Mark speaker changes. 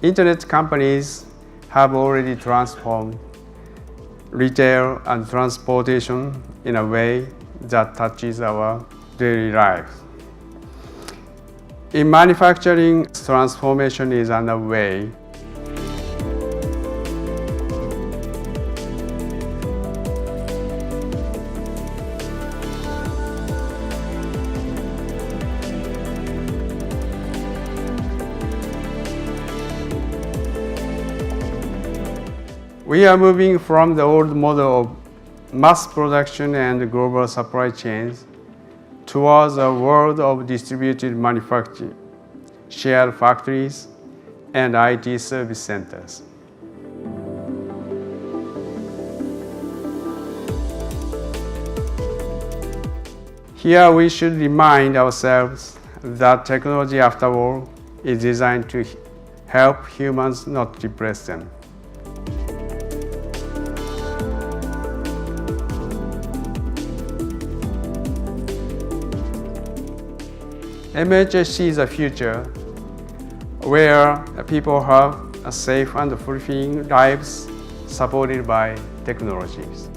Speaker 1: Internet companies have already transformed retail and transportation in a way that touches our daily lives. In manufacturing, transformation is underway. We are moving from the old model of mass production and global supply chains towards a world of distributed manufacturing, shared factories, and IT service centers. Here we should remind ourselves that technology, after all, is designed to help humans, not replace them. MHH sees a future where people have a safe and fulfilling lives supported by technologies.